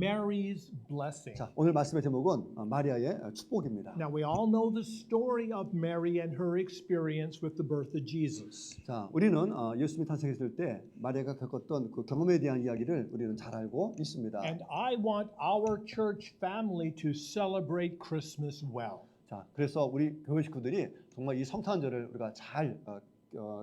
Mary's blessing. 자, 오늘 말씀의 제목은 마리아의 축복입니다. Now we all know the story of Mary and her experience with the birth of Jesus. 자, 우리는 예수님이 탄생했을 때 마리아가 겪었던 그 경험에 대한 이야기를 우리는 잘 알고 있습니다. And I want our church family to celebrate Christmas well. 자, 그래서 우리 교회 식구들이 정말 이 성탄절을 우리가 잘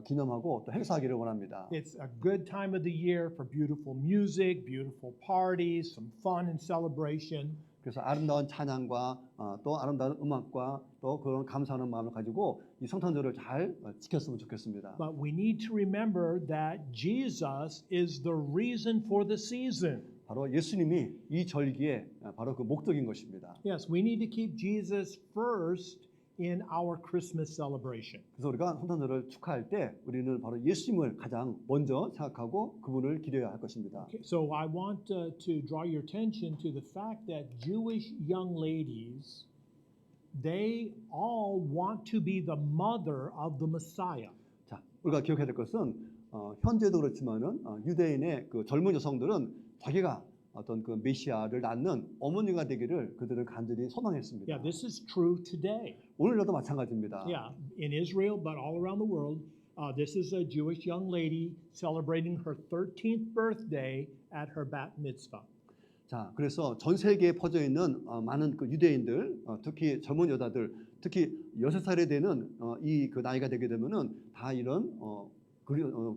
기념하고 또 행사하기를 원합니다. It's a good time of the year for beautiful music, beautiful parties, some fun and celebration. 그래서 아름다운 찬양과 또 아름다운 음악과 또 그런 감사하는 마음을 가지고 이 성탄절을 잘 지켰으면 좋겠습니다. But we need to remember that Jesus is the reason for the season. 바로 예수님이 이 절기에 바로 그 목적인 것입니다. Yes, we need to keep Jesus first in our Christmas celebration. 그래서 우리가 성탄절을 축하할 때 우리는 바로 예수님을 가장 먼저 생각하고 그분을 기려야 할 것입니다. Okay, so I want to draw your attention to the fact that Jewish young ladies, they all want to be the mother of the Messiah. 자, 우리가 기억해야 될 것은 현재도 그렇지만은 유대인의 그 젊은 여성들은 자기가 어떤 그 메시아를 낳는 어머니가 되기를 그들은 간절히 소망했습니다. Yeah, this is true today. 오늘날도 마찬가지입니다. Yeah, in Israel, but all around the world, this is a Jewish young lady celebrating her 13th birthday at her bat mitzvah. 자, 그래서 전 세계에 퍼져 있는 많은 그 유대인들, 특히 젊은 여자들, 특히 6살이 되는 이 그 나이가 되게 되면은 다 이런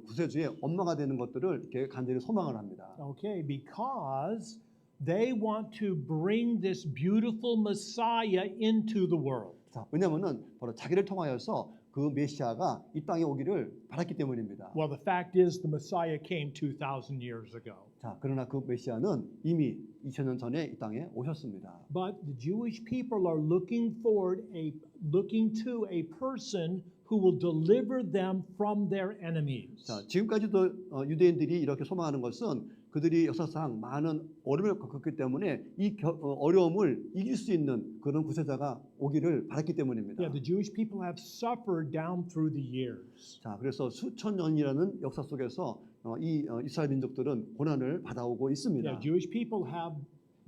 구세주의 엄마가 되는 것들을 이렇게 간절히 소망을 합니다. Okay, because they want to bring this beautiful Messiah into the world. 자, 왜냐하면은 바로 자기를 통하여서 그 메시아가 이 땅에 오기를 바랐기 때문입니다. Well, the fact is the Messiah came 2,000 years ago. 자, 그러나 그 메시아는 이미 2000년 전에 이 땅에 오셨습니다. But the Jewish people are looking to a person who will deliver them from their enemies. 자, 지금까지도 유대인들이 이렇게 소망하는 것은 그들이 역사상 많은 어려움을 겪었기 때문에 이 어려움을 이길 수 있는 그런 구세자가 오기를 바랐기 때문입니다. Yeah, the Jewish people have suffered down through the years. 자, 그래서 수천 년이라는 역사 속에서 이 이스라엘 민족들은 고난을 받아오고 있습니다. Yeah, Jewish people have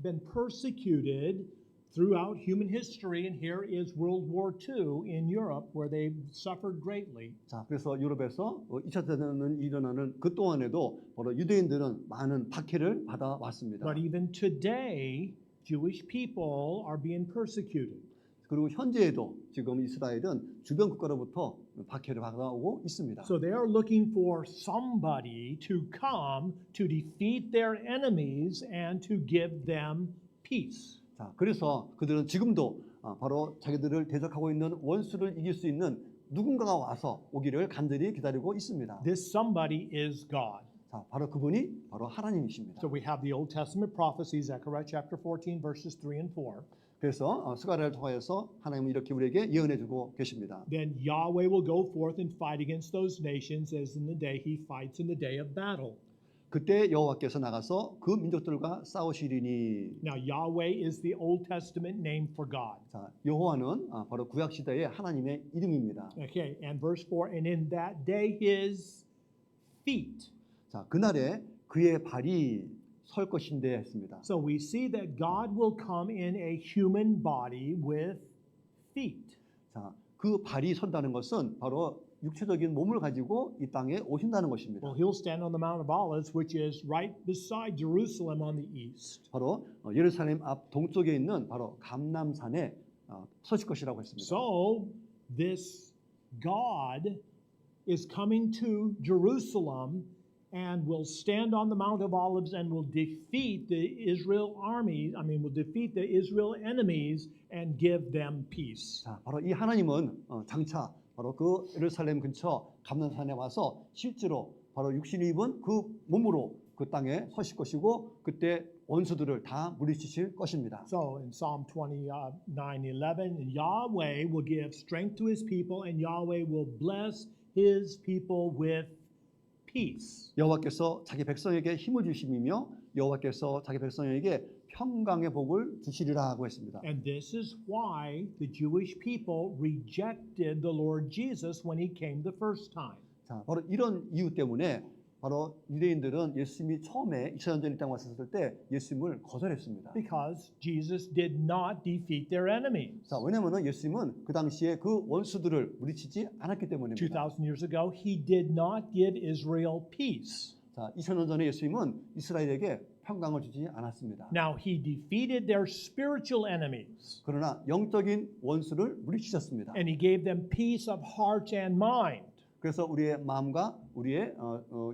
been persecuted throughout human history, and here is World War II in Europe, where they suffered greatly. 자, 그래서 유럽에서 2차 대전이 일어나는 그 동안에도 바로 유대인들은 많은 박해를 받아왔습니다. But even today, Jewish people are being persecuted. 그리고 현재에도 지금 이스라엘은 주변 국가로부터 박해를 받아오고 있습니다. So they are looking for somebody to come to defeat their enemies and to give them peace. 자, 그래서 그들은 지금도 바로 자기들을 대적하고 있는 원수를 이길 수 있는 누군가가 와서 오기를 간절히 기다리고 있습니다. This somebody is God. 자, 바로 그분이 바로 하나님이십니다. So we have the Old Testament prophecy, Zechariah chapter 14, verses 3 and 4. 그래서 스가랴를 통하여서 하나님은 이렇게 우리에게 예언해주고 계십니다. Then Yahweh will go forth and fight against those nations as in the day he fights in the day of battle. 그때 여호와께서 나가서 그 민족들과 싸우시리니. Now Yahweh is the Old Testament name for God. 자, 여호와는 바로 구약 시대의 하나님의 이름입니다. Okay, and verse 4, and in that day his feet. 자, 그날에 그의 발이 설 것인데 했습니다. So we see that God will come in a human body with feet. 자, 그 발이 선다는 것은 바로 육체적인 몸을 가지고 이 땅에 오신다는 것입니다. Well, he'll stand on the Mount of Olives, which is right beside Jerusalem on the east. 바로 예루살렘 앞 동쪽에 있는 바로 감람산에 서실 것이라고 했습니다. So this God is coming to Jerusalem and will stand on the Mount of Olives and will defeat the Israel armies. will defeat the Israel enemies and give them peace. 자, 바로 이 하나님은 장차 바로 그 예루살렘 근처 감람산에 와서 실제로 바로 육신을 입은 그 몸으로 그 땅에 서실 것이고 그때 원수들을 다 물리치실 것입니다. So in Psalm 29:11, Yahweh will give strength to his people and Yahweh will bless his people with peace. 여호와께서 자기 백성에게 힘을 주심이며 여호와께서 자기 백성에게 평강의 복을 주시리라 하고 했습니다. And this is why the Jewish people rejected the Lord Jesus when he came the first time. 자, 바로 이런 이유 때문에 바로 유대인들은 예수님이 처음에 2000년 전 이 땅 왔었을 때 예수님을 거절했습니다. because Jesus did not defeat their enemies. 자, 왜냐면은 예수님은 그 당시에 그 원수들을 물리치지 않았기 때문입니다. 2,000 years ago, he did not give Israel peace. 자, 2000년 전에 예수님은 이스라엘에게 평강을 주지 않았습니다. Now, he defeated their spiritual enemies, 그러나 영적인 원수를 물리치셨습니다. and he gave them peace of heart and mind. 그래서 우리의 마음과 우리의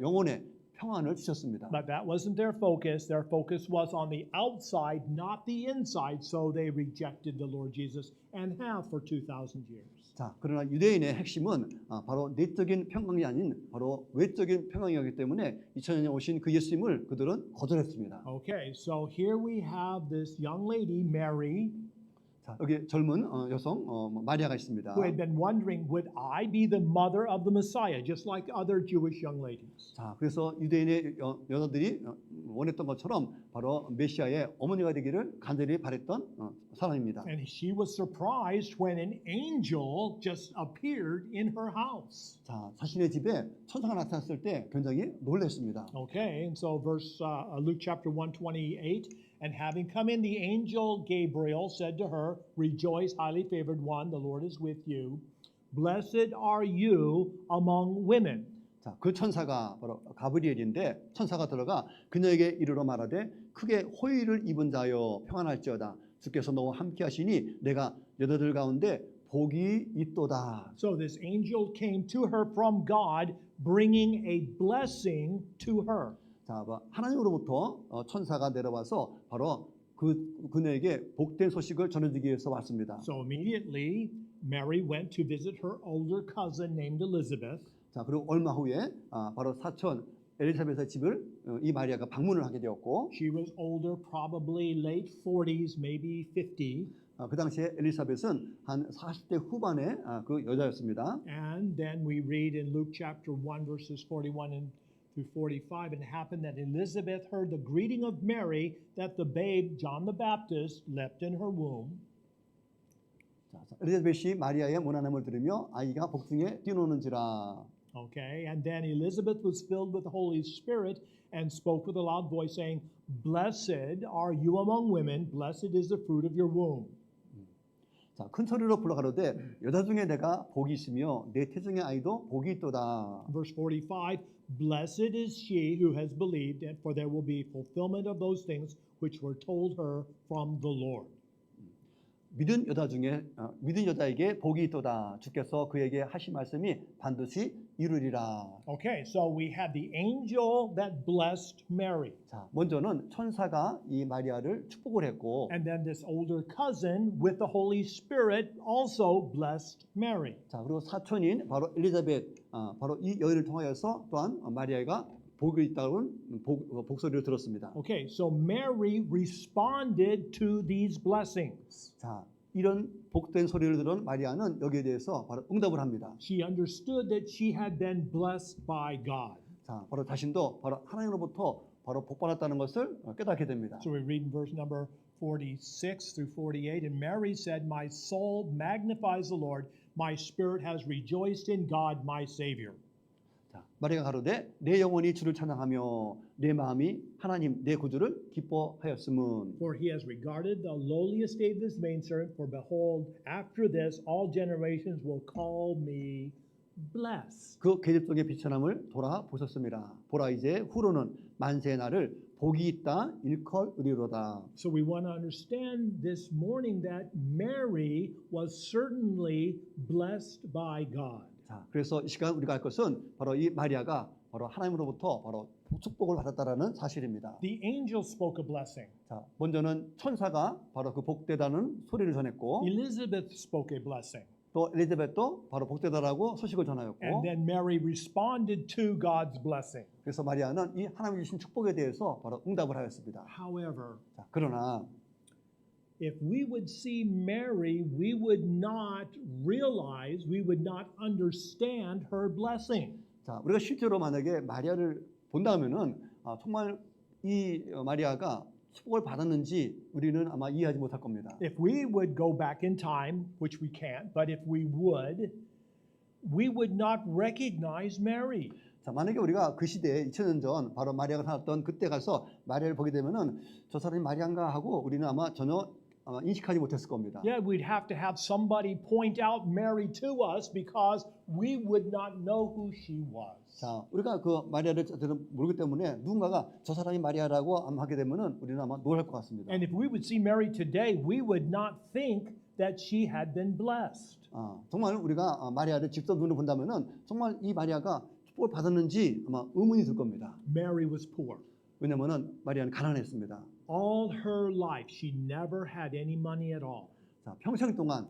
영혼에 평안을 주셨습니다. But that wasn't their focus. Their focus was on the outside, not the inside. So they rejected the Lord Jesus and have for 2,000 years. 자, 그러나 유대인의 핵심은 바로 내적인 평강이 아닌 바로 외적인 평강이었기 때문에 2000년에 오신 그 예수님을 그들은 거절했습니다. Okay, so here we have this young lady, Mary, 자, 여기 젊은 여성 마리아가 있습니다. who had been wondering, would I be the mother of the Messiah, just like other Jewish young ladies? 자, 그래서 유대인의 여자들이 원했던 것처럼 바로 메시아의 어머니가 되기를 간절히 바랬던 사람입니다. And she was surprised when an angel just appeared in her house. 자, 자신의 집에 천사가 나타났을 때 굉장히 놀랐습니다. Okay, and so Luke chapter 128, and having come in, the angel Gabriel said to her, Rejoice, highly favored one, the Lord is with you. Blessed are you among women. 자, 그 천사가 바로 가브리엘인데 천사가 들어가 그녀에게 이르러 말하되 크게 호의를 입은 자여 평안할지어다. 주께서 너와 함께 하시니 내가 여자들 가운데 복이 있도다. So this angel came to her from God, bringing a blessing to her. 자, 하나님으로부터 천사가 내려와서 바로 그녀에게 복된 소식을 전해주기 위해서 왔습니다. So immediately, Mary went to visit her older cousin named Elizabeth. 자, 그리고 얼마 후에 바로 사촌 엘리사벳의 집을 이 마리아가 방문을 하게 되었고, She was older, probably late 40s, maybe 50. 그 당시에 엘리사벳은 한 40대 후반의 그 여자였습니다. And then we read in Luke chapter 1, verses 41 through 45, and it happened that Elizabeth heard the greeting of Mary, that the babe, John the Baptist, leapt in her womb. 자, 엘리사벳이 마리아의 문안음을 들으며 아이가 복중에 뛰노는지라. Okay, and then Elizabeth was filled with the Holy Spirit and spoke with a loud voice, saying, Blessed are you among women, blessed is the fruit of your womb. 자, 큰 소리로 불러가로되 여자 중에 내가 복이 있으며 내 태중의 아이도 복이 있도다. Verse 45, Blessed is she who has believed, and for there will be fulfillment of those things which were told her from the Lord. 믿은 여자에게 복이 있도다. 주께서 그에게 하신 말씀이 반드시 이루리라. Okay, so we had the angel that blessed Mary. 자, 먼저는 천사가 이 마리아를 축복을 했고, And then this older cousin with the Holy Spirit also blessed Mary. 자, 그리고 사촌인 바로 엘리자벳, 바로 이 여인을 통하여서 또한 마리아가 복이 있다는 복소리를 들었습니다. Okay, so Mary responded to these blessings. 자, 이런 복된 소리를 들은 마리아는 여기에 대해서 바로 응답을 합니다. She understood that she had been blessed by God. 자, 바로 자신도 바로 하나님으로부터 바로 복받았다는 것을 깨닫게 됩니다. So we read in verse number 46 through 48, and Mary said, My soul magnifies the Lord, my spirit has rejoiced in God my Savior. 자, 마리아가 가로되 내 영혼이 주를 찬양하며 내 마음이 하나님 내 구주를 기뻐하였음은. For he has regarded the lowly estate of his maidservant, for behold, after this all generations will call me blessed. 그 계집종의 비천함을 돌아보셨습니다. 보라 이제 후로는 만세의 날을 복이 있다 일컬으리로다. So we want to understand this morning that Mary was certainly blessed by God. 자, 그래서 이 시간 우리가 할 것은 바로 이 마리아가 바로 하나님으로부터 바로 축복을 받았다라는 사실입니다. The angel spoke a blessing. 자, 먼저는 천사가 바로 그 복되다는 소리를 전했고, Elizabeth spoke a blessing. 또 엘리자벳도 바로 복되다라고 소식을 전하였고, And then Mary responded to God's blessing. 그래서 마리아는 이 하나님이 주신 축복에 대해서 바로 응답을 하였습니다. However, 자, 그러나 if we would see Mary, we would not realize, we would not understand her blessing. 자, 우리가 실제로 만약에 마리아를 본다면은 정말 이 마리아가 축복을 받았는지 우리는 아마 이해하지 못할 겁니다. If we would go back in time, which we can't, but if we would not recognize Mary. 자, 만약에 우리가 그 시대에 2000년 전 바로 마리아가 살았던 그때 가서 마리아를 보게 되면은 저 사람이 마리아인가 하고 우리는 아마 전혀 인식하지 못했을 겁니다. Yeah, we'd have to have somebody point out Mary to us because we would not know who she was. 자, 우리가 그 마리아를 모르기 때문에 누군가가 저 사람이 마리아라고 아마 하게 되면은 우리는 아마 놀랄 것 같습니다. And if we would see Mary today, we would not think that she had been blessed. 정말 우리가 마리아를 직접 눈으로 본다면은 정말 이 마리아가 축복을 받았는지 아마 의문이 들 겁니다. Mary was poor. 왜냐면은 마리아는 가난했습니다. All her life, she never had any money at all. 자, 평생 동안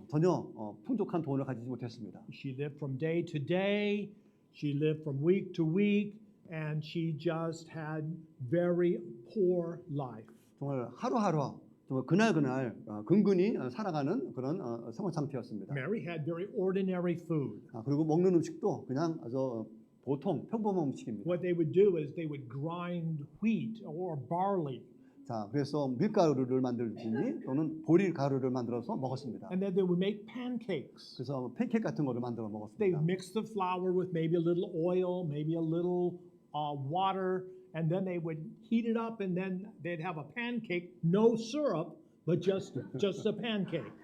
전혀 풍족한 돈을 가지지 못했습니다. She lived from day to day. She lived from week to week. And she just had very poor life. 정말 하루하루 정말 그날 근근히 살아가는 그런 생활 상태였습니다. Mary had very ordinary food. 그리고 먹는 음식도 그냥 아주 보통 평범한 음식입니다. What they would do is they would grind wheat or barley. 자, 그래서 밀가루를 만들든지 또는 보리 가루를 만들어서 먹었습니다. And then they would make pancakes. 그래서 팬케이크 같은 거를 만들어 They 먹었습니다. mixed the flour with maybe a little oil, maybe a little water, and then they would heat it up, and then they'd have a pancake, no syrup, but just a pancake.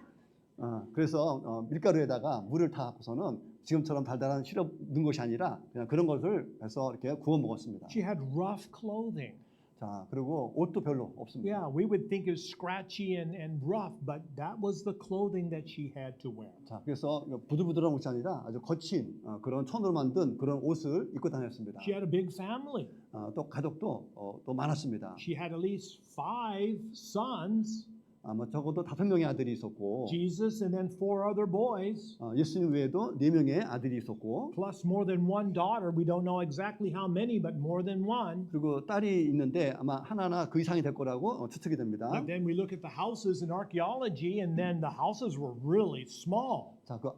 그래서 밀가루에다가 물을 타고서는 지금처럼 달달한 시럽 넣은 것이 아니라 그냥 그런 것을 해서 이렇게 구워 먹었습니다. She had rough clothing. 자, 그리고 옷도 별로 없습니다. Yeah, we would think it was scratchy and rough, but that was the clothing that she had to wear. 자, 그래서 부들부들한 옷이 아니라 아주 거친 그런 천으로 만든 그런 옷을 입고 다녔습니다. She had a big family. 또 가족도 또 많았습니다. She had at least 5 sons, 아마 적어도 5명의 아들이 있었고 Jesus and then 4 other boys, 예수님 외에도 4명의 아들이 있었고 plus more than one daughter. We don't know exactly how many, but more than one. 그리고 딸이 있는데 아마 하나나 그 이상이 될 거라고 추측이 됩니다. But then we look at the houses in archaeology, and then the houses were really small. 자, 그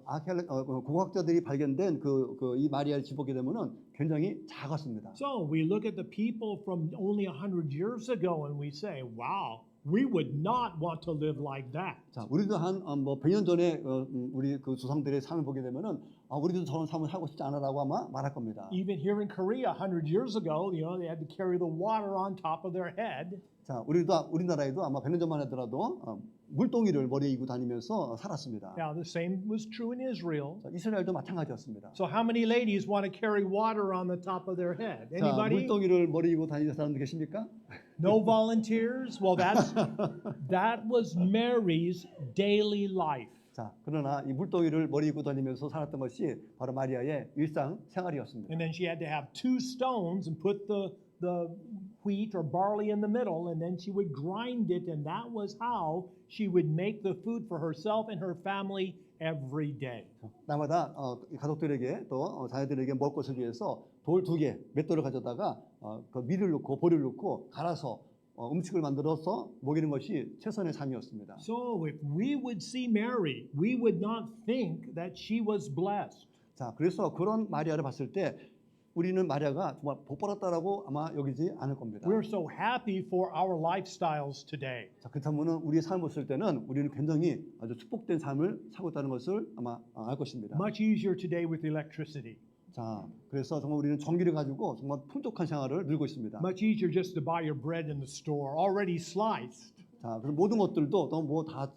고고학자들이 발견된 이 마리아를 집보게 되면은 굉장히 작았습니다. So we look at the people from only 100 years ago, and we say, wow, we would not want to live like that. 자, 우리도 한 100년 전에 우리 그 조상들의 삶을 보게 되면은 우리도 저런 삶을 살고 싶지 않아라고 아마 말할 겁니다. Even here in Korea, 100 years ago, they had to carry the water on top of their head. 자, 우리나라에도 아마 100년 전만 하더라도 물동이를 머리에 이고 다니면서 살았습니다. Now, the same was true in Israel. 자, 이스라엘도 마찬가지였습니다. So how many ladies want to carry water on the top of their head? 자, Anybody? 물동이를 머리에 이고 다니는 사람들 계십니까? No volunteers? Well, that was Mary's daily life. 자, 그러나 이 물동이를 머리에 이고 다니면서 살았던 것이 바로 마리아의 일상 생활이었습니다. And then she had to have 2 stones and put the wheat or barley in the middle, and then she would grind it, and that was how she would make the food for herself and her family every day. 날마다 가족들에게 또 자녀들에게 먹을 것을 위해서 돌 2개, 맷돌을 가져다가 그 밀을 넣고 보리를 넣고 갈아서 음식을 만들어서 먹이는 것이 최선의 삶이었습니다. So if we would see Mary, we would not think that she was blessed. 자, 그래서 그런 마리아를 봤을 때 우리는 마리아가 정말 복 받았다라고 아마 여기지 않을 겁니다. We're so happy for our lifestyles today. 자, 그렇다면은 우리의 삶을 볼 때는 우리는 굉장히 아주 축복된 삶을 살고 있다는 것을 아마 알 것입니다. Much easier today with electricity. 자, 그래서 정말 우리는 전기를 가지고 정말 풍족한 생활을 누리고 있습니다. Much easier just to buy your bread in the store, already sliced. 자, 그래서 모든 것들도 또 뭐 다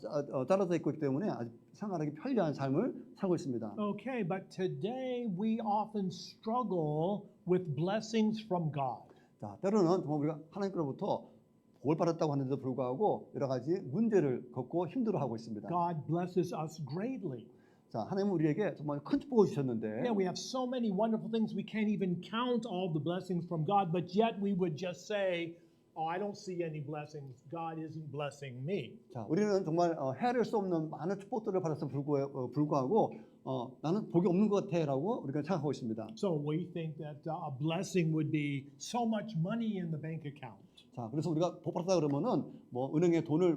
잘라져 있기 때문에 아주 생활하기 편리한 삶을 살고 있습니다. Okay, but today we often struggle with blessings from God. 자, 때로는 정말 우리가 하나님께로부터 복을 받았다고 하는데도 불구하고 여러 가지 문제를 겪고 힘들어하고 있습니다. God blesses us greatly. 자, 하나님은 우리에게 정말 큰 축복을 주셨는데 Yeah, we have so many wonderful things we can't even count all the blessings from God, but yet we would just say, oh, I don't see any blessings. God isn't blessing me. 자, 우리는 정말 헤아릴 수 없는 많은 축복들을 받았음에 불구하고 나는 복이 없는 것 같아라고 우리가 생각하고 있습니다. So we think that a blessing would be so much money in the bank account. 자, 그래서 우리가 복 받았다 그러면은 뭐 은행에 돈을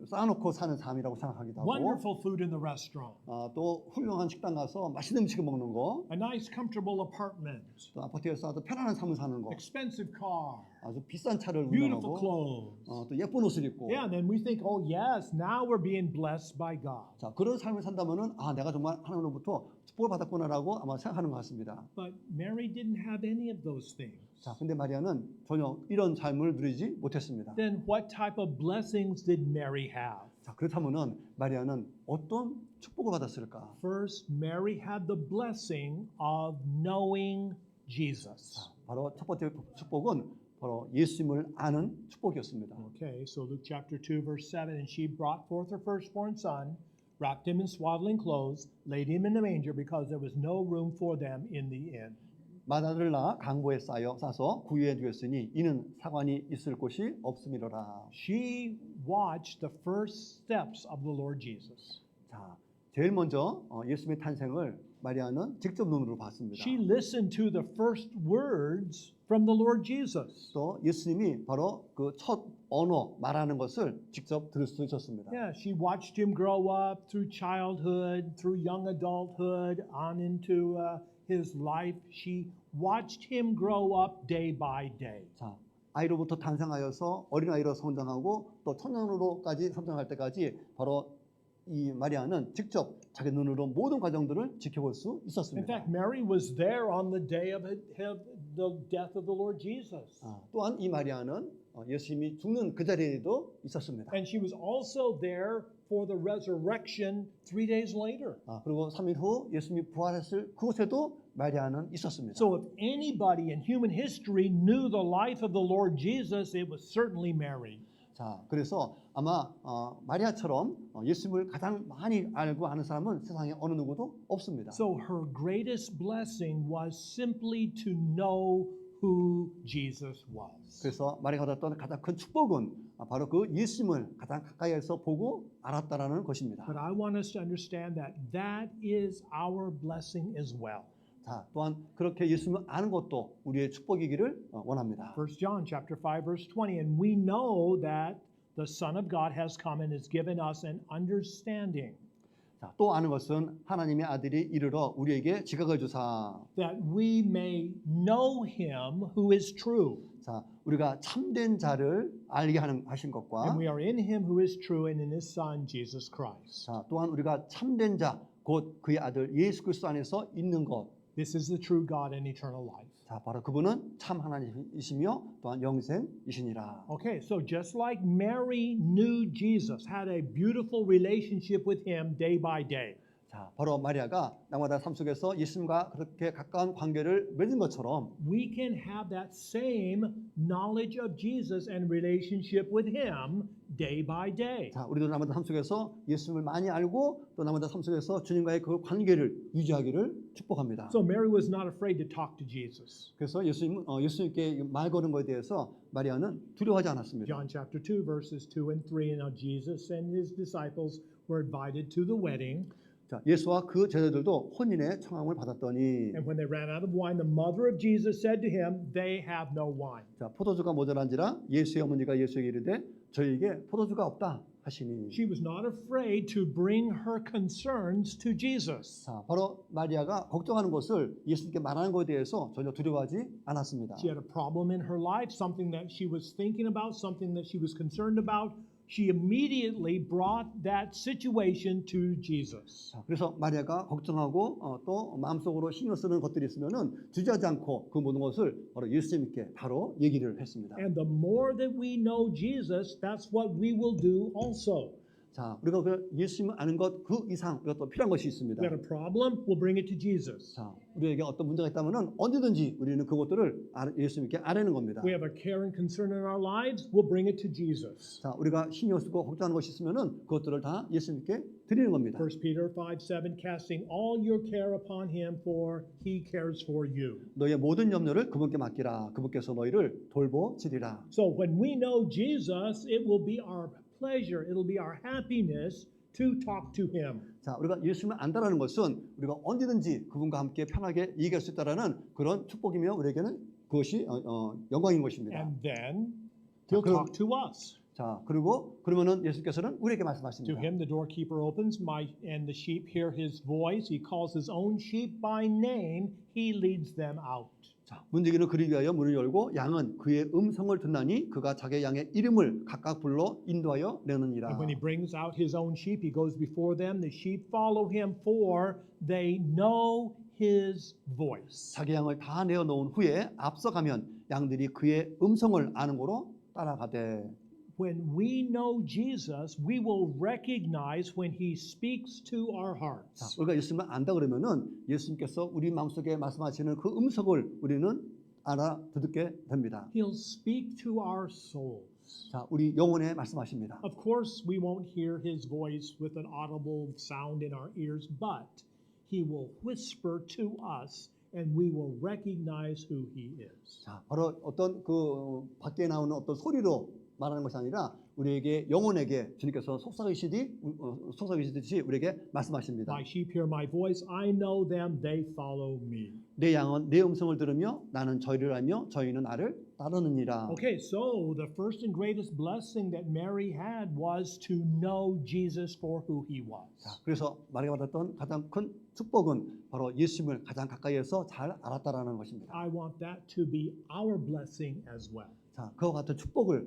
쌓아놓고 사는 삶이라고 생각하기도 하고, Wonderful food in the restaurant. 또 훌륭한 식당 가서 맛있는 음식을 먹는 거, A nice, comfortable apartment. 또 아파트에서 아주 편안한 삶을 사는 거, Expensive car. 아주 비싼 차를 beautiful 운전하고 clothes. 또 예쁜 옷을 입고 Yeah, and then we think, oh yes, now we're being blessed by God. 자, 그런 삶을 산다면은 내가 정말 하나님으로부터 축복을 받았구나라고 아마 생각하는 것 같습니다. But Mary didn't have any of those things. 자, 근데 마리아는 전혀 이런 삶을 누리지 못했습니다. Then what type of blessings did Mary have? 자, 그렇다면은 마리아는 어떤 축복을 받았을까? First, Mary had the blessing of knowing Jesus. 바로 첫 번째 축복은 바로 예수님을 아는 축복이었습니다. Okay, so Luke chapter 2, verse 7, and she brought forth her firstborn son, wrapped him in swaddling clothes, laid him in the manger because there was no room for them in the inn. 마다를 낳아 강보에 싸서 구유에 두었으니 이는 사관이 있을 곳이 없음이로라. She watched the first steps of the Lord Jesus. 자, 제일 먼저 예수님의 탄생을 마리아는 직접 눈으로 봤습니다. She listened to the first words from the Lord Jesus. 또 예수님이 바로 그 첫 언어 말하는 것을 직접 들을 수 있었습니다. Yeah, she watched him grow up through childhood, through young adulthood, on into his life. She watched him grow up day by day. 자, 아이로부터 탄생하여서 어린아이로 성장하고 또 청년으로까지 성장할 때까지 바로 이 마리아는 직접 자기 눈으로 모든 과정들을 지켜볼 수 In 있었습니다. fact, Mary was there on the day of the death of the Lord Jesus. 또한 이 마리아는 예수님이 죽는 그 자리에도 있었습니다. And she was also there for the resurrection 3 days later. 그리고 3일 후 예수님이 부활했을 그곳에도 마리아는 있었습니다. So if anybody in human history knew the life of the Lord Jesus, it was certainly Mary. 자, 그래서 아마 마리아처럼 예수님을 가장 많이 알고 아는 사람은 세상에 어느 누구도 없습니다. So her greatest blessing was simply to know who Jesus was. 그래서 마리아가 받았던 가장 큰 축복은 바로 그 예수님을 가장 가까이에서 보고 알았다라는 것입니다. But I want us to understand that that is our blessing as well. 자, 또한 그렇게 예수님을 아는 것도 우리의 축복이기를 원합니다. 1 John chapter 5 verse 20, and we know that the Son of God has come and has given us an understanding 자, 또 아는 것은 하나님의 아들이 이르러 우리에게 지각을 주사 that we may know him who is true. 자, 우리가 참된 자를 알게 하신 것과 And we are in him who is true and in his Son Jesus Christ. 자, 또한 우리가 참된 자 곧 그의 아들 예수 그리스도 안에서 있는 것. This is the true God and eternal life. 자, 바로 그분은 참 하나님이시며 또한 영생이시니라. Okay, so just like Mary knew Jesus, had a beautiful relationship with him day by day. 자, 바로 마리아가 날마다 삶 속에서 예수님과 그렇게 가까운 관계를 맺은 것처럼 We can have that same knowledge of Jesus and relationship with him day by day. 자, 우리도 날마다 삶 속에서 예수님을 많이 알고 또 날마다 삶 속에서 주님과의 그 관계를 유지하기를 축복합니다. So Mary was not afraid to talk to Jesus. 그래서 예수님께 말 거는 것에 대해서 마리아는 두려워하지 않았습니다. John chapter 2 verses 2 and 3, and now Jesus and his disciples were invited to the wedding. 자, 예수와 그 제자들도 혼인의 청함을 받았더니 And when they ran out of wine, the mother of Jesus said to him, "They have no wine." 자, 포도주가 모자란지라 예수의 어머니가 예수에게 이르되 저희에게 포도주가 없다 하시니 She was not afraid to bring her concerns to Jesus. 자, 바로 마리아가 걱정하는 것을 예수님께 말하는 것에 대해서 전혀 두려워하지 않았습니다. She had a problem in her life, something that she was thinking about, something that she was concerned about. She immediately brought that situation to Jesus. 자, 그래서 마리아가 걱정하고 또 마음속으로 신경 쓰는 것들이 있으면은 주저하지 않고 그 모든 것을 바로 예수님께 바로 얘기를 했습니다. And the more that we know Jesus, that's what we will do also. 자, 우리가 그 예수님을 아는 것 그 이상 우리가 또 필요한 것이 있습니다. We had a problem, we'll bring it to Jesus. 자, 우리에게 어떤 문제가 있다면은 언제든지 우리는 그것들을 예수님께 아뢰는 겁니다. We have a care and concern in our lives, we'll bring it to Jesus. 자, 우리가 신경 쓰고 걱정하는 것이 있으면은 그것들을 다 예수님께 드리는 겁니다. 1 Peter 5:7, casting all your care upon him, for he cares for you. 너의 모든 염려를 그분께 맡기라. 그분께서 너희를 돌보시리라. So when we know Jesus, it will be our pleasure, it'll be our happiness to talk to him. 자, 우리가 예수님을 안다라는 것은 우리가 언제든지 그분과 함께 편하게 얘기할 수 있다라는 그런 축복이며 우리에게는 그것이 영광인 것입니다. And then he'll 그럼- talk to us. 자, 그리고 그러면은 예수께서는 우리에게 To 말씀하십니다. him the doorkeeper opens, and the sheep hear his voice. He calls his own sheep by name. He leads them out. 자, 문지기는 그리 위하여 문을 열고 양은 그의 음성을 듣나니 그가 자기 양의 이름을 각각 불러 인도하여 내느니라. And when he brings out his own sheep, he goes before them. The sheep follow him, for they know his voice. 자기 양을 다 내어 놓은 후에 앞서가면 양들이 그의 음성을 아는 고로 따라가되. When we know Jesus, we will recognize when he speaks to our 자, hearts. 우리가 예수님을 안다 그러면은 예수님께서 우리 마음속에 말씀하시는 그 음성을 우리는 알아듣게 됩니다. He'll speak to our souls. 자, 우리 영혼에 말씀하십니다. Of course, we won't hear his voice with an audible sound in our ears, but he will whisper to us and we will recognize who he is. 자, 바로 어떤 그 밖에 나오는 어떤 소리로 말하는 것이 아니라 우리에게 영혼에게 주님께서 속삭이시듯이 우리에게 말씀하십니다. My sheep hear my voice. I know them. They follow me. 내 양은 내 음성을 들으며 나는 저희를 알며 저희는 나를 따르느니라. Okay, so the first and greatest blessing that Mary had was to know Jesus for who he was. 자, 그래서 마리아가 받았던 가장 큰 축복은 바로 예수님을 가장 가까이에서 잘 알았다라는 것입니다. I want that to be our blessing as well. 자, 그와 같은 축복이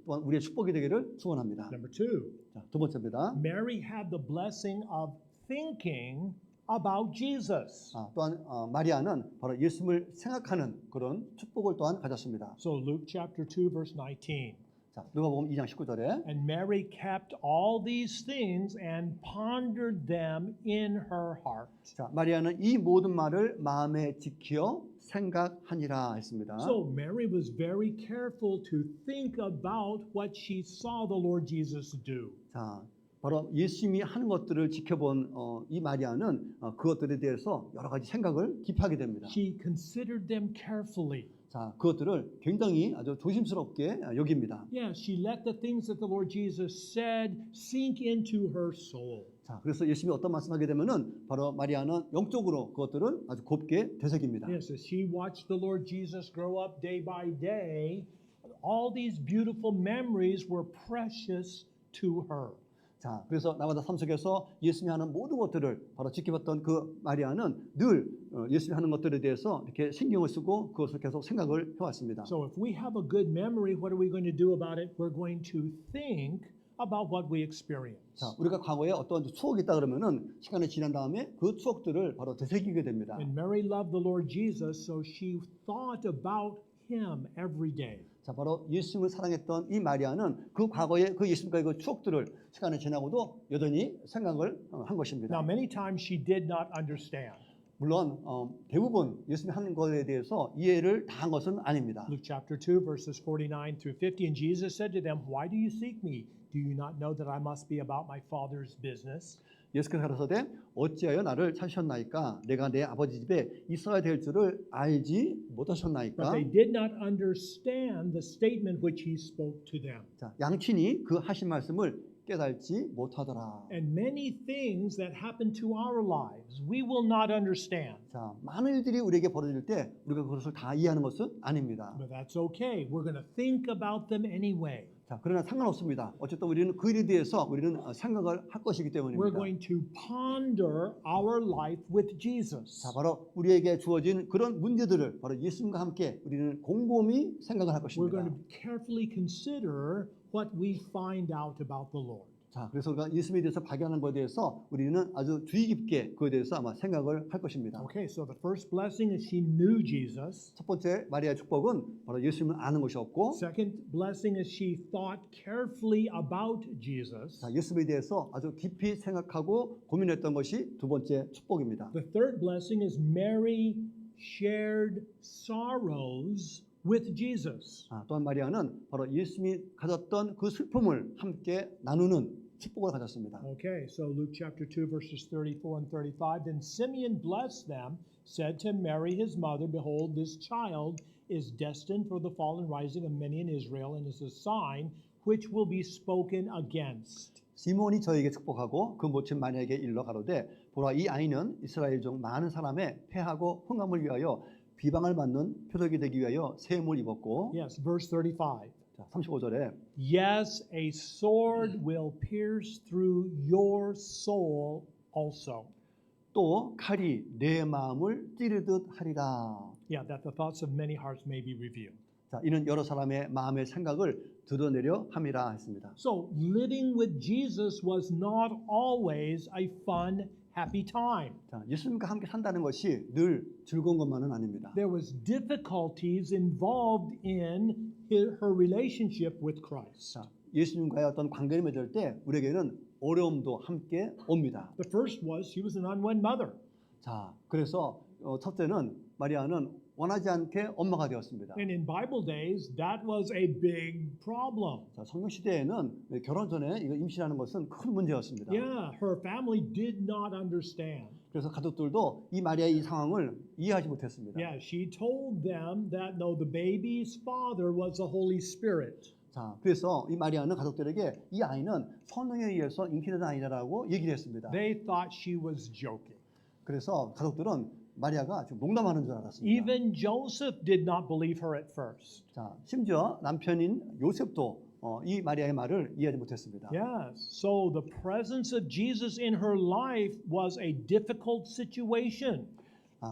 또한 우리의 축복이 되기를 축원합니다. Number two, 자, 두 번째입니다. Mary had the blessing of thinking about Jesus. 또한 마리아는 바로 예수님을 생각하는 그런 축복을 또한 가졌습니다. So Luke chapter 2 verse 19. 자, 누가복음 2장 19절에 And Mary kept all these things and pondered them in her heart. 자, 마리아는 이 모든 말을 마음에 지켜 생각하니라 했습니다. So Mary was very careful to think about what she saw the Lord Jesus do. 자, 바로 예수님이 하는 것들을 지켜본 이 마리아는 그것들에 대해서 여러 가지 생각을 깊이하게 됩니다. She considered them carefully. 자, 그것들을 굉장히 아주 조심스럽게 여깁니다. Yeah, she let the things that the Lord Jesus said sink into her soul. 자, 그래서 예수님이 어떤 말씀하게 되면은 바로 마리아는 영적으로 그것들을 아주 곱게 되새깁니다. Yes, as she watched the Lord Jesus grow up day by day, all these beautiful memories were precious to her. 자, 그래서 나마다 삶 속에서 예수님이 하는 모든 것들을 바로 지켜봤던 그 마리아는 늘 예수님이 하는 것들에 대해서 이렇게 신경을 쓰고 그것을 계속 생각을 해왔습니다. So if we have a good memory, what are we going to do about it? We're going to think about what we experienced. 자, 우리가 과거에 어떤 추억이 있다 그러면은 시간이 지난 다음에 그 추억들을 바로 되새기게 됩니다. And Mary loved the Lord Jesus, so she thought about him every day. 자, 바로 예수님을 사랑했던 이 마리아는 그 과거의 그 예수님과의 그 추억들을 시간이 지나고도 여전히 생각을 한 것입니다. Now, many times she did not understand. 물론 대부분 예수님이 하는 것에 대해서 이해를 다 한 것은 아닙니다. Luke chapter 2, verses 49 through 50. And Jesus said to them, Why do you seek me? Do you not know that I must be about my Father's business? 예수께서 가라사대 어찌하여 나를 찾으셨나이까? 내가 내 아버지 집에 있어야 될 줄을 알지 But 못하셨나이까? they did not understand the statement which he spoke to them. 자, 양친이 그 하신 말씀을 깨달지 못하더라. And many things that happen to our lives, we will not understand. 자, 많은 일들이 우리에게 벌어질 때 우리가 그것을 다 이해하는 것은 아닙니다. But that's okay. We're going to think about them anyway. 자, 그러나 상관없습니다. 어쨌든 우리는 그 일에 대해서 우리는 생각을 할 것이기 We're 때문입니다. going to ponder our life with Jesus. 자, 바로 우리에게 주어진 그런 문제들을 바로 예수님과 함께 우리는 곰곰이 생각을 할 We're going 것입니다. to carefully consider what we find out about the Lord. 자, 그래서 우리가 예수님에 대해서 발견하는 것에 대해서 우리는 아주 주의 깊게 그에 대해서 아마 생각을 할 것입니다. Okay, so the first blessing is she knew Jesus. 첫 번째 마리아의 축복은 바로 예수님을 아는 것이었고, Second blessing is she thought carefully about Jesus. 자, 예수님에 대해서 아주 깊이 생각하고 고민했던 것이 두 번째 축복입니다. The third blessing is Mary shared sorrows with Jesus. 또한 마리아는 바로 예수님이 가졌던 그 슬픔을 함께 나누는 축복을 가졌습니다. Okay, so Luke chapter 2, verses 34 and 35. Then Simeon blessed them, said to Mary his mother, Behold, this child is destined for the fall and rising of many in Israel, and is a sign which will be spoken against. 시몬이 저에게 축복하고 그 모친 마리아에게 일러 가로되 보라 이 아이는 이스라엘 중 많은 사람의 패하고 흥함을 위하여 비방을 받는 표적이 되기 위하여 세움을 입었고. Yes, verse 35. 자, 35절에 Yes, a sword will pierce through your soul also. 또 칼이 내 마음을 찌르듯 하리라. Yeah, that the thoughts of many hearts may be revealed. 자, 이는 여러 사람의 마음의 생각을 드러내려 함이라 했습니다. So living with Jesus was not always a fun, happy time. 자, 예수님과 함께 산다는 것이 늘 즐거운 것만은 아닙니다. There was difficulties involved in her relationship with Christ. 자, 예수님과의 어떤 관계를 맺을 때 우리에게는 어려움도 함께 옵니다. The first was she was an unwed mother. 자, 그래서 첫째는 마리아는 원하지 않게 엄마가 되었습니다. And in Bible days, that was a big problem. 자, 성경 시대에는 결혼 전에 이거 임신하는 것은 큰 문제였습니다. Yeah, her family did not understand. 그래서 가족들도 이 마리아의 이 상황을 이해하지 못했습니다. Yeah, she told them that no, the baby's father was the Holy Spirit. 자, 그래서 이 마리아는 가족들에게 이 아이는 성령에 의해서 잉태된 아이다라고 얘기를 했습니다. They thought she was joking. 그래서 가족들은 마리아가 지금 농담하는 줄 알았습니다. Even Joseph did not believe her at first. 자, 심지어 남편인 요셉도 이 마리아의 말을 이해하지 못했습니다. Yes, so the presence of Jesus in her life was a difficult situation.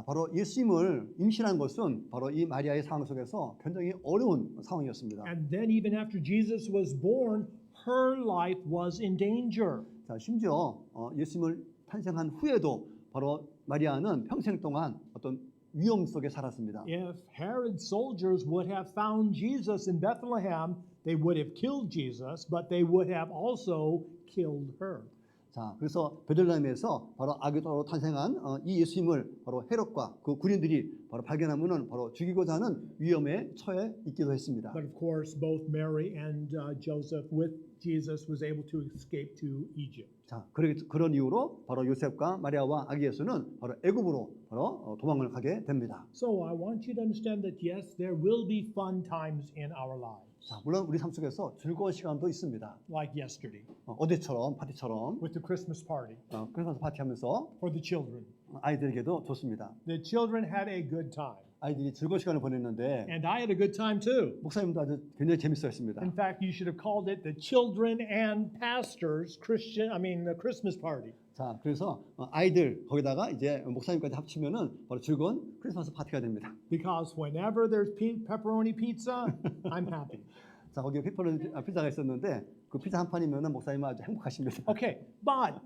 바로 예수님을 임신한 것은 바로 이 마리아의 상황 속에서 굉장히 어려운 상황이었습니다. And then even after Jesus was born, her life was in danger. 자, 심지어 예수님을 탄생한 후에도 바로 마리아는 평생 동안 어떤 위험 속에 살았습니다. If Herod's soldiers would have found Jesus in Bethlehem, they would have killed Jesus, but they would have also killed her. 자, 그래서 베들레헴에서 바로 아기로 탄생한 이 예수님을 바로 헤롯과 그 군인들이 바로 발견하면은 바로 죽이고자 하는 위험에 처해 있기도 했습니다. But of course, both Mary and Joseph with Jesus was able to escape to Egypt. 자, 그런 이유로 바로 요셉과 마리아와 아기 예수는 바로 애굽으로 바로 도망을 가게 됩니다. So I want you to understand that yes, there will be fun times in our lives, 자, 물론 우리 삶 속에서 즐거운 시간도 있습니다. like yesterday 어제처럼 파티처럼 with the Christmas party 크리스마스 파티하면서 for the children. 아이들에게도 좋습니다. The children had a good time, 아이들이 즐거운 시간을 보냈는데 and I had a good time too. 목사님도 아주 굉장히 재밌어했습니다. In fact, you should have called it the children and pastors the Christmas party. 자, 그래서 아이들 거기다가 이제 목사님까지 합치면은 바로 즐거운 크리스마스 파티가 됩니다. Because whenever there's pepperoni pizza, I'm happy. 자, 거기에 피자가 있었는데 그 피자 한 판이면은 목사님은 아주 행복하십니다. Okay, but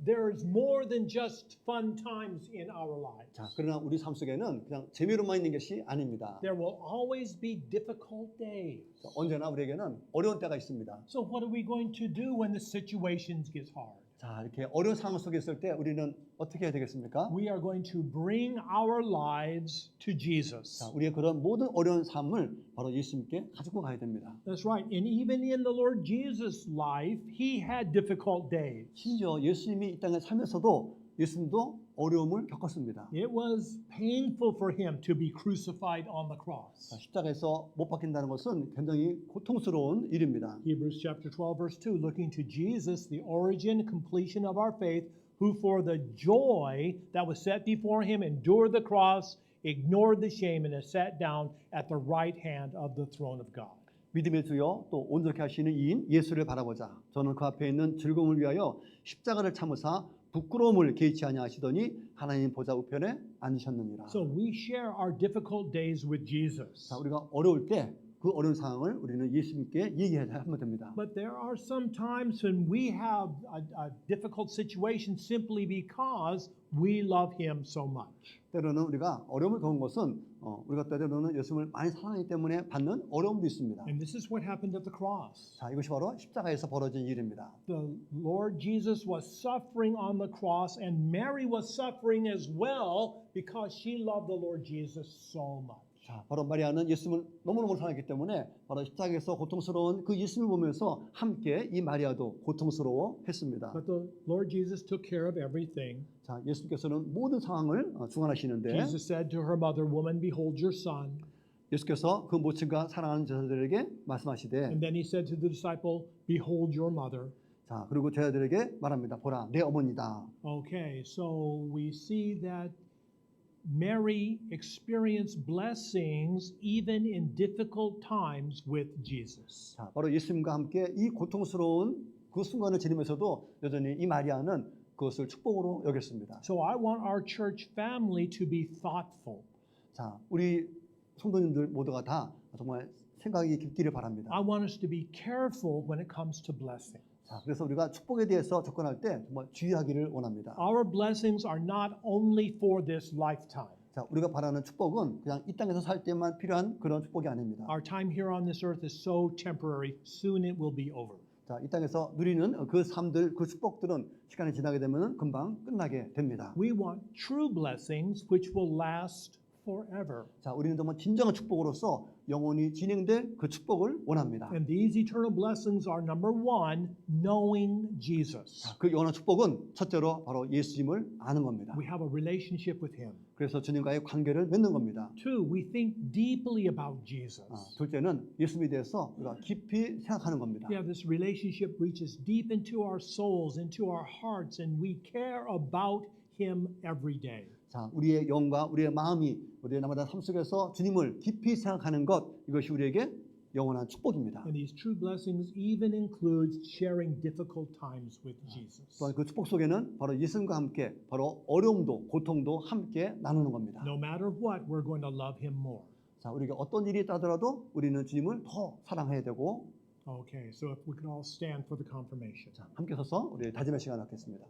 there's more than just fun times in our lives. 자, 그러나 우리 삶 속에는 그냥 재미로만 있는 것이 아닙니다. There will always be difficult days. 자, 언제나 우리에게는 어려운 때가 있습니다. So what are we going to do when the situations get hard? 자, 이렇게 어려운 상황 속에 있을 때 우리는 어떻게 해야 되겠습니까? We are going to bring our lives to Jesus. 자, 우리의 그런 모든 어려운 삶을 바로 예수님께 가지고 가야 됩니다. That's right. And even in the Lord Jesus' life, he had difficult days. 심지어 예수님이 이 땅에 살면서도 예수님도 어려움을 겪었습니다. It was painful for him to be crucified on the cross. 자, 십자가에서 못 박힌다는 것은 굉장히 고통스러운 일입니다. Hebrews chapter 12 verse 2, looking to Jesus, the origin and completion of our faith, who for the joy that was set before him endured the cross, ignored the shame, and is sat down at the right hand of the throne of God. 믿음의 주여 또 온전케 하시는 이인 예수를 바라보자. 저는 그 앞에 있는 즐거움을 위하여 십자가를 참으사 부끄러움을 개의치 아니하시더니 하나님 보좌 우편에 앉으셨느니라. So we share our difficult days with Jesus. 자, 우리가 어려울 때 그 어려운 상황을 우리는 예수님께 얘기하면 됩니다. But there are some times when we have a difficult situation simply because we love him so much. 때로는 우리가 어려움을 겪은 것은 우리가 때로는 예수님을 많이 사랑하기 때문에 받는 어려움도 있습니다. And this is what happened at the cross. 자, 이것이 바로 십자가에서 벌어진 일입니다. The Lord Jesus was suffering on the cross, and Mary was suffering as well because she loved the Lord Jesus so much. 자, 바로 마리아는 예수님을 너무너무 사랑했기 때문에 바로 십자가에서 고통스러운 그 예수님을 보면서 함께 이 마리아도 고통스러워했습니다. But the Lord Jesus took care of everything. 자, 예수님께서는 모든 상황을 주관하시는데 Jesus said to her mother, "Woman, behold your son." 예수께서 그 모친과 사랑하는 제자들에게 말씀하시되 And then he said to the disciple, "Behold your mother." 자, 그리고 제자들에게 말합니다. 보라, 내 어머니다. Okay, so we see that Mary experienced blessings even in difficult times with Jesus. 자, 바로 예수님과 함께 이 고통스러운 그 순간을 지니면서도 여전히 이 마리아는 그것을 축복으로 여겼습니다. So I want our church family to be thoughtful. 자, 우리 성도님들 모두가 다 정말 생각이 깊기를 바랍니다. I want us to be careful when it comes to blessing. 자, 그래서 우리가 축복에 대해서 접근할 때 정말 주의하기를 원합니다. Our blessings are not only for this lifetime. 자, 우리가 바라는 축복은 그냥 이 땅에서 살 때만 필요한 그런 축복이 아닙니다. Our time here on this earth is so temporary. Soon it will be over. 자, 이 땅에서 누리는 그 삶들, 그 축복들은 시간이 지나게 되면 금방 끝나게 됩니다. We want true blessings which will last forever. 자, 우리는 정말 진정한 축복으로서 영원히 진행될 그 축복을 원합니다. And these eternal blessings are number one, knowing Jesus. 자, 그 영원한 축복은 첫째로 바로 예수님을 아는 겁니다. We have a relationship with Him. 그래서 주님과의 관계를 맺는 겁니다. Two, we think deeply about Jesus. 둘째는 예수님에 대해서 우리가 깊이 생각하는 겁니다. Yeah, this relationship reaches deep into our souls, into our hearts, and we care about Him every day. 자, 우리의 영과 우리의 마음이 우리의 날마다 삶 속에서 주님을 깊이 생각하는 것, 이것이 우리에게 영원한 축복입니다. And these true blessings even includes sharing difficult times with Jesus. 또한 그 축복 속에는 바로 예수님과 함께 바로 어려움도 고통도 함께 나누는 겁니다. No matter what, we're going to love Him more. 자, 우리가 어떤 일이 있다더라도 우리는 주님을 더 사랑해야 되고. Okay, so if we could all stand for the confirmation. 자, 함께 서서 우리 다짐의 시간을 갖겠습니다.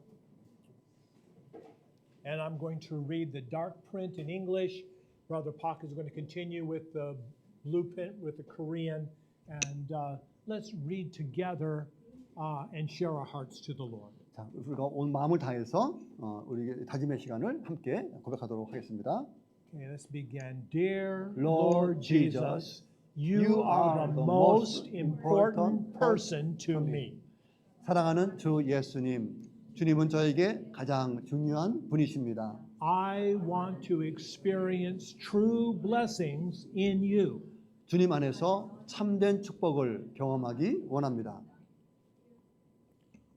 And I'm going to read the dark print in English. Brother Pak is going to continue with the blue print with the Korean. And let's read together and share our hearts to the Lord. 자, 우리가 온 마음을 다해서 우리 다짐의 시간을 함께 고백하도록 하겠습니다. Okay, let's begin. Dear Lord Lord Jesus, you are the most important person to me. 사랑하는 주 예수님, 주님은 저에게 가장 중요한 분이십니다. I want to experience true blessings in you. 주님 안에서 참된 축복을 경험하기 원합니다.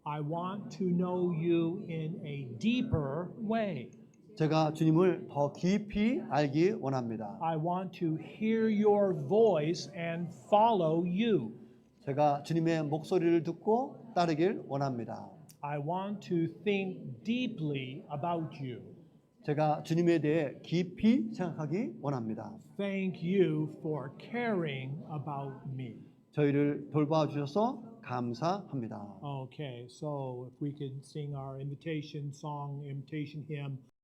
I want to know you in a deeper way. 제가 주님을 더 깊이 알기 원합니다. I want to hear your voice and follow you. 제가 주님의 목소리를 듣고 따르길 원합니다. I want to think deeply about you. 제가 주님에 대해 깊이 생각하기 원합니다. Thank you for caring about me. 저희를 돌봐 주셔서 감사합니다. Okay, so if we could sing our invitation song, invitation hymn.